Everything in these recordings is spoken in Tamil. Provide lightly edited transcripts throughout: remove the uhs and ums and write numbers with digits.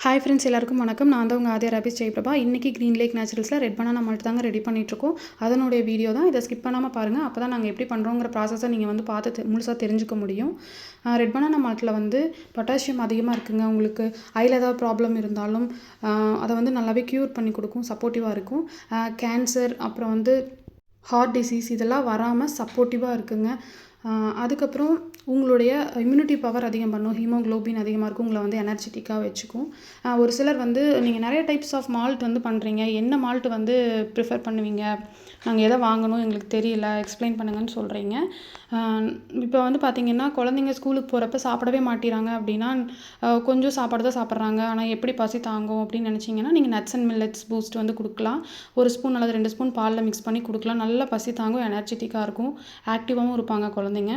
ஹாய் ஃப்ரெண்ட்ஸ், எல்லாருக்கும் வணக்கம். நான் தான் உங்கள் ஆதியா ராபிஸ் ஜெயபிரபா. இன்றைக்கி க்ரீன் லேக் நேச்சுரல்ஸில் ரெட் பனானா மால்ட் தாங்க ரெடி பண்ணிகிட்ருக்கோம். அதனுடைய வீடியோ தான். இதை ஸ்கிப் பண்ணாமல் பாருங்கள். அப்போ தான் நாங்கள் எப்படி பண்ணுறோங்கிற ப்ராசஸை நீங்கள் வந்து பார்த்து முழுசாக தெரிஞ்சுக்க முடியும். ரெட் பனானா மால்ட்டில் வந்து பொட்டாசியம் அதிகமாக இருக்குங்க. உங்களுக்கு ஐயில் ஏதாவது ப்ராப்ளம் இருந்தாலும் அதை வந்து நல்லாவே க்யூர் பண்ணி கொடுக்கும், சப்போர்ட்டிவாக இருக்கும். கேன்சர், அப்புறம் வந்து ஹார்ட் டிசீஸ் இதெல்லாம் வராமல் சப்போர்ட்டிவாக இருக்குங்க. அதுக்கப்புறம் உங்களுடைய இம்யூனிட்டி பவர் அதிகம் பண்ணும். ஹீமோக்ளோபின் அதிகமாக இருக்கும். உங்களை வந்து எனர்ஜெட்டிக்காக வச்சுக்கும். ஒரு சிலர் வந்து நீங்கள் நிறைய டைப்ஸ் ஆஃப் மால்ட் வந்து பண்ணுறீங்க, என்ன மால்ட் வந்து ப்ரிஃபர் பண்ணுவீங்க, நாங்கள் எதை வாங்கணும் எங்களுக்கு தெரியல, எக்ஸ்பிளைன் பண்ணுங்கன்னு சொல்கிறீங்க. இப்போ வந்து பார்த்திங்கன்னா, குழந்தைங்க ஸ்கூலுக்கு போகிறப்ப சாப்பிடவே மாட்டேறாங்க அப்படின்னா, கொஞ்சம் சாப்பாடு தான் சாப்பிட்றாங்க, ஆனால் எப்படி பசி தாங்கும் அப்படின்னு நினச்சிங்கன்னா, நீங்கள் நட்ஸ் அண்ட் மில்லட்ஸ் பூஸ்ட் வந்து கொடுக்கலாம். ஒரு ஸ்பூன் அல்லது 2 ஸ்பூன் பாலில் மிக்ஸ் பண்ணி கொடுக்கலாம். நல்லா பசி தாங்கும், எனர்ஜெட்டிக்காக இருக்கும், ஆக்டிவாகவும் இருப்பாங்க குழந்தைங்க.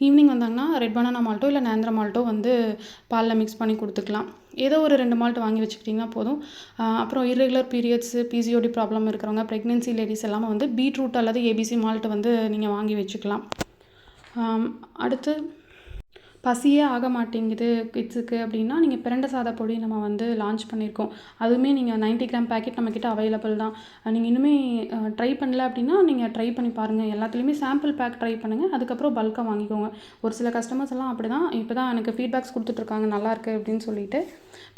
ஈவினிங் வந்தாங்கன்னா ரெட் பனானா மால்ட்டோ இல்லை நேந்திர மால்ட்டோ வந்து பாலில் மிக்ஸ் பண்ணி கொடுத்துக்கலாம். ஏதோ ஒரு 2 மால்ட் வாங்கி வச்சுக்கிட்டிங்கன்னா போதும். அப்புறம் இர்ரெகுலர் பீரியட்ஸு, பிசிஓடி ப்ராப்ளம் இருக்கிறவங்க, ப்ரெக்னென்சி லேடிஸ் எல்லாமே வந்து பீட்ரூட் அல்லது ஏபிசி மால்ட் வந்து நீங்கள் வாங்கி வச்சுக்கலாம். அடுத்து பசியே ஆக மாட்டேங்குது கிட்ஸுக்கு அப்படின்னா, நீங்கள் பிரண்ட சாத பொடி நம்ம வந்து லான்ச் பண்ணியிருக்கோம். அதுவுமே நீங்கள் 90 கிராம் பேக்கெட் நம்மக்கிட்ட அவைலபிள் தான். நீங்கள் இன்னுமே ட்ரை பண்ணல அப்படின்னா, நீங்கள் ட்ரை பண்ணி பாருங்கள். எல்லாத்துலேயுமே சாம்பிள் பேக் ட்ரை பண்ணுங்கள். அதுக்கப்புறம் பல்காக வாங்கிக்கோங்க. ஒரு சில கஸ்டமர்ஸ் எல்லாம் அப்படி தான் இப்போ தான் எனக்கு ஃபீட்பேக்ஸ் கொடுத்துட்ருக்காங்க, நல்லாயிருக்கு அப்படின்னு சொல்லிட்டு.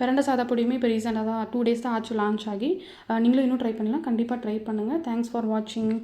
பிரண்ட சாத பொடியுமே இப்போ ரீசெண்டாக தான் 2 டேஸ் தான் ஆச்சு லான்ச் ஆகி. நீங்களும் இன்னும் ட்ரை பண்ணலாம். கண்டிப்பாக ட்ரை பண்ணுங்கள். தேங்க்ஸ் ஃபார் வாட்சிங்.